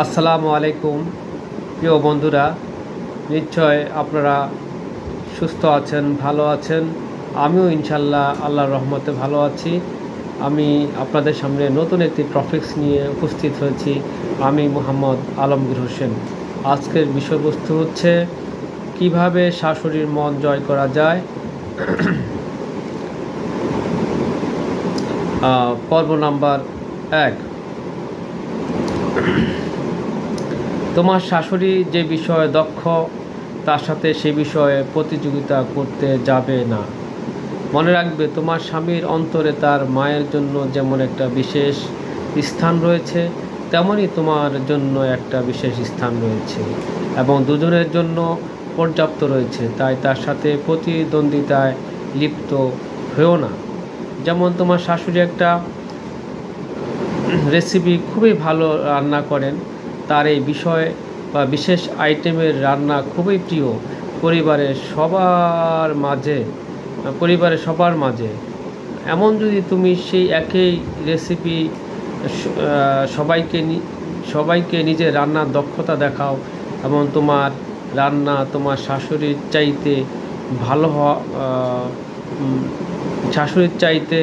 আসসালামু আলাইকুম প্রিয় বন্ধুরা, নিশ্চয় আপনারা সুস্থ আছেন, ভালো আছেন। আমিও ইনশাল্লাহ আল্লাহর রহমতে ভালো আছি। আমি আপনাদের সামনে নতুন একটি টপিকস নিয়ে উপস্থিত হয়েছি। আমি মোহাম্মদ আলমগীর হোসেন। আজকের বিষয়বস্তু হচ্ছে কিভাবে শাশুড়ির মন জয় করা যায়। পর্ব নাম্বার 1। তোমার শাশুড়ি যে বিষয়ে দক্ষ তার সাথে সে বিষয়ে প্রতিযোগিতা করতে যাবে না। মনে রাখবে, তোমার স্বামীর অন্তরে তার মায়ের জন্য যেমন একটা বিশেষ স্থান রয়েছে, তেমনই তোমার জন্য একটা বিশেষ স্থান রয়েছে এবং দুজনের জন্য পর্যাপ্ত রয়েছে। তাই তার সাথে প্রতিদ্বন্দ্বিতায় লিপ্ত হয়েও না। যেমন তোমার শাশুড়ি একটা রেসিপি খুবই ভালো রান্না করেন, তার এই বিষয় বা বিশেষ আইটেমের রান্না খুবই প্রিয় পরিবারের সবার মাঝে। এমন যদি তুমি সেই একই রেসিপি সবাইকে নিজের রান্নার দক্ষতা দেখাও এবং তোমার রান্না তোমার শাশুড়ির চাইতে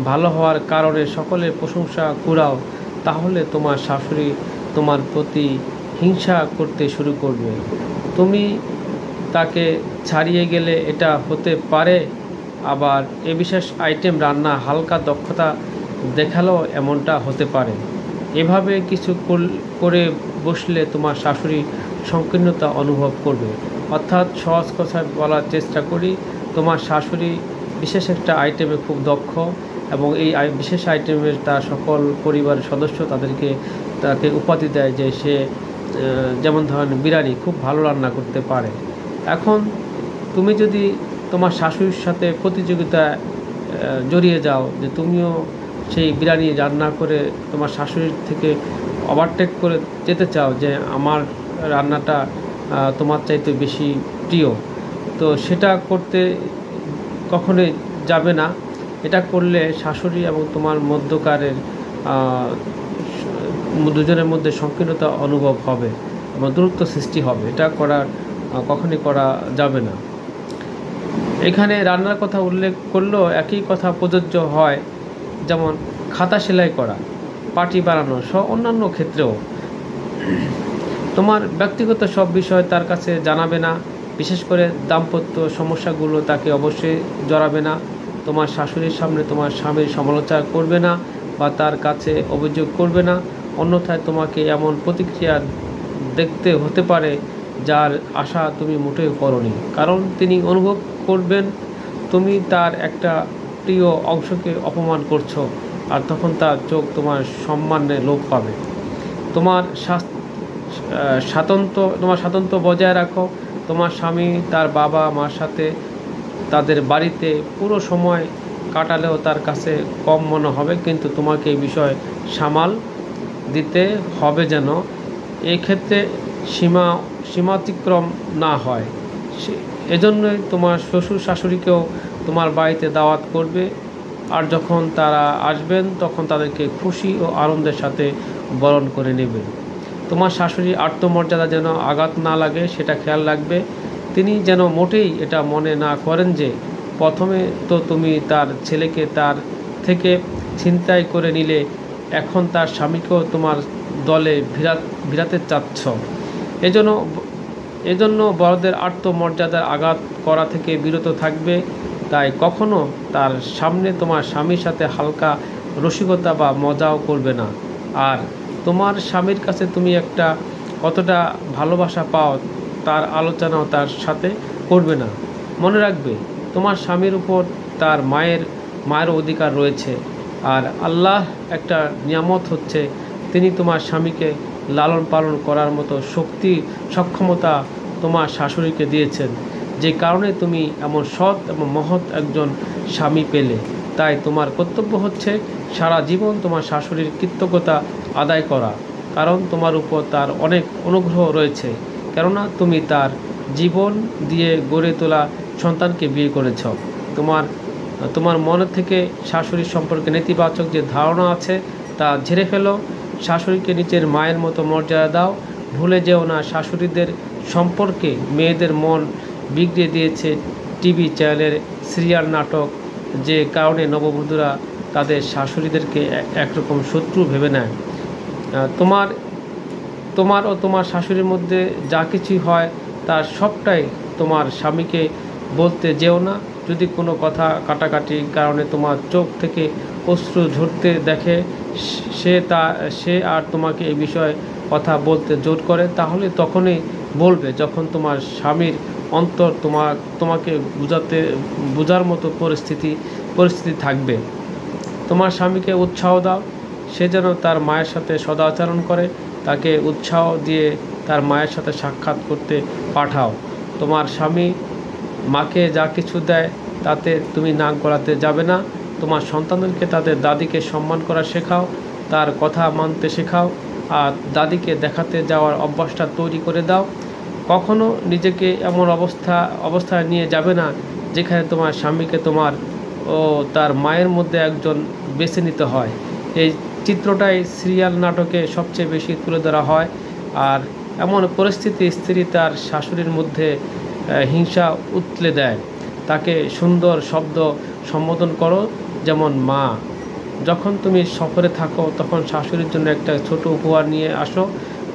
ভালো হওয়ার কারণে সকলের প্রশংসা কুড়াও, তাহলে তোমার শাশুড়ি তোমার প্রতি হিংসা করতে শুরু করবে। তুমি তাকে ছাড়িয়ে গেলে এটা হতে পারে, আবার এ বিশেষ আইটেম রান্না হালকা দক্ষতা দেখালেও এমনটা হতে পারে। এভাবে কিছু করে বসলে তোমার শাশুড়ি সংকীর্ণতা অনুভব করবে। অর্থাৎ সহজ কথায় বলার চেষ্টা করি, তোমার শাশুড়ি বিশেষ একটা আইটেমে খুব দক্ষ এবং এই বিশেষ আইটেমের তার সকল পরিবারের সদস্য তাকে উপাধি দেয় যে সে যেমন ধরেন বিরিয়ানি খুব ভালো রান্না করতে পারে। এখন তুমি যদি তোমার শাশুড়ির সাথে প্রতিযোগিতায় জড়িয়ে যাও যে তুমিও সেই বিরিয়ানি রান্না করে তোমার শাশুড়ির থেকে ওভারটেক করে যেতে চাও যে আমার রান্নাটা তোমার চাইতে বেশি প্রিয়, তো সেটা করতে কখনোই যাবে না। এটা করলে শাশুড়ি এবং তোমার মধ্যকারের দুজনের মধ্যে সংকীর্ণতা অনুভব হবে এবং দূরত্ব সৃষ্টি হবে। এটা কখনই করা যাবে না। এখানে রান্নার কথা উল্লেখ করলেও একই কথা প্রযোজ্য হয়, যেমন খাতা সেলাই করা, পাটি বানানো সহ অন্যান্য ক্ষেত্রেও। তোমার ব্যক্তিগত সব বিষয় তার কাছে জানাবে না, বিশেষ করে দাম্পত্য সমস্যাগুলো তাকে অবশ্যই জড়াবে না। তোমার শাশুড়ির সামনে তোমার স্বামীর সমালোচনা করবে না বা তার কাছে অভিযোগ করবে না, অন্যথায় তোমাকে এমন প্রতিক্রিয়া দেখতে হতে পারে যার আশা তুমি মোটেও করোনি। কারণ তিনি অনুভব করবেন তুমি তার একটা প্রিয় অংশকে অপমান করছো, আর তখন তার চোখ তোমার সম্মানে লোপ পাবে। তোমার স্বাতন্ত্র্য বজায় রাখো। তোমার স্বামী তার বাবা মার সাথে তাদের বাড়িতে পুরো সময় কাটালেও তার কাছে কম মনে হবে, কিন্তু তোমাকে এই বিষয়ে সামাল দিতে হবে যেন এই ক্ষেত্রে সীমাতিক্রম না হয়। এজন্যই তোমার শ্বশুর শাশুড়িকেও তোমার বাড়িতে দাওয়াত করবে, আর যখন তারা আসবেন তখন তাদেরকে খুশি ও আনন্দের সাথে বরণ করে নেবে। তোমার শাশুড়ি আত্মমর্যাদা যেন আঘাত না লাগে সেটা খেয়াল রাখবে। তিনি যেন মোটেই এটা মনে না করেন যে প্রথমে তো তুমি তার ছেলেকে তার থেকে ছিনতাই করে নিলে, এখন তার স্বামীকেও তোমার দলে ভিড়াতে চাচ্ছ। এজন্য বড়দের আত্মমর্যাদার আঘাত করা থেকে বিরত থাকবে। তাই কখনো তার সামনে তোমার স্বামীর সাথে হালকা রসিকতা বা মজাও করবে না। আর তোমার স্বামীর কাছে তুমি কতটা ভালোবাসা পাও তার আলোচনাও তার সাথে করবে না। মনে রাখবে, তোমার স্বামীর উপর তার মায়ের অধিকার রয়েছে, আর আল্লাহ একটা নিয়ামত হচ্ছে তিনি তোমার স্বামীকে লালন পালন করার মতো সক্ষমতা তোমার শাশুড়িকে দিয়েছেন, যে কারণে তুমি এমন সৎ এবং মহৎ একজন স্বামী পেলে। তাই তোমার কর্তব্য হচ্ছে সারা জীবন তোমার শাশুড়ির কৃতজ্ঞতা আদায় করা, কারণ তোমার উপর তার অনেক অনুগ্রহ রয়েছে, কেননা তুমি তার জীবন দিয়ে গড়ে তোলা সন্তানকে বিয়ে করেছ। তোমার মনে থেকে শাশুড়ির সম্পর্কে নেতিবাচক যে ধারণা আছে তা ঝেড়ে ফেলো শাশুড়িকে নিজের মায়ের মতো মর্যাদা দাও। ভুলে যেও না, শাশুড়িদের সম্পর্কে মেয়েদের মন বিগড়ে দিয়েছে টিভি চ্যানেলের সিরিয়াল নাটক, যে কারণে নববধূরা তাদের শাশুড়িদেরকে একরকম শত্রু ভেবে নেয়। তোমার ও তোমার শাশুড়ির মধ্যে যা কিছুই হয় তার সবটাই তোমার স্বামীকে বলতে যেও না। যদি কোনো কথা কাটাকাটির কারণে তোমার চোখ থেকে অশ্রু ঝরতে দেখে, সে আর তোমাকে এই বিষয়ে কথা বলতে জোর করে, তাহলে তখনই বলবে যখন তোমার স্বামীর অন্তর তোমাকে বোঝার মতো পরিস্থিতি থাকবে। তোমার স্বামীকে উৎসাহ দাও, সে যেন তার মায়ের সাথে সদাচরণ করে। তাকে উৎসাহ দিয়ে তার মায়ের সাথে সাক্ষাৎ করতে পাঠাও। তোমার স্বামী মাকে যা কিছু দেয় তাতে তুমি নাক গলাতে যাবে না। তোমার সন্তানদেরকে তাদের দাদিকে সম্মান করা শেখাও, তার কথা মানতে শেখাও, আর দাদিকে দেখাতে যাওয়ার অভ্যাসটা তৈরি করে দাও। কখনো নিজেকে এমন অবস্থায় নিয়ে যাবে না যেখানে তোমার স্বামীকে তোমার ও তার মায়ের মধ্যে একজন বেছে নিতে হয়। এই চিত্রটাই সিরিয়াল নাটকে সবচেয়ে বেশি তুলে ধরা হয়। আর এমন পরিস্থিতি স্ত্রী তার শাশুড়ির মধ্যে হিংসা উতলে দেয়। তাকে সুন্দর শব্দ সম্বোধন করো, যেমন মা। যখন তুমি সফরে থাকো তখন শাশুড়ির জন্য একটা ছোট উপহার নিয়ে আসো,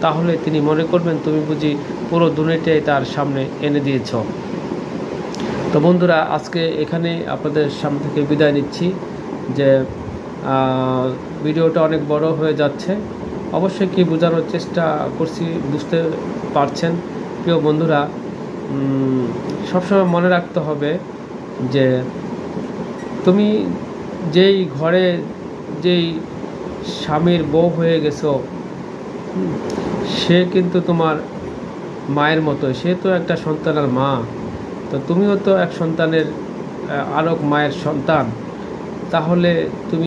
তাহলে তিনি মনে করবেন তুমি বুঝি পুরো দুনিয়াটাই তার সামনে এনে দিয়েছ। তো বন্ধুরা, আজকে এখানে আপনাদের সামনে থেকে বিদায় নিচ্ছি। যে ভিডিওটা অনেক বড় হয়ে যাচ্ছে, অবশ্যই কি বোঝানোর চেষ্টা করছি বুঝতে পারছেন। প্রিয় বন্ধুরা, সবসময় মনে রাখতে হবে যে তুমি যেই ঘরে যেই স্বামীর বউ হয়ে গেছো, সে কিন্তু তোমার মায়ের মতো, সে তো একটা সন্তানের মা। তো তুমিও তো এক সন্তানের আরেক মায়ের সন্তান। তাহলে তুমি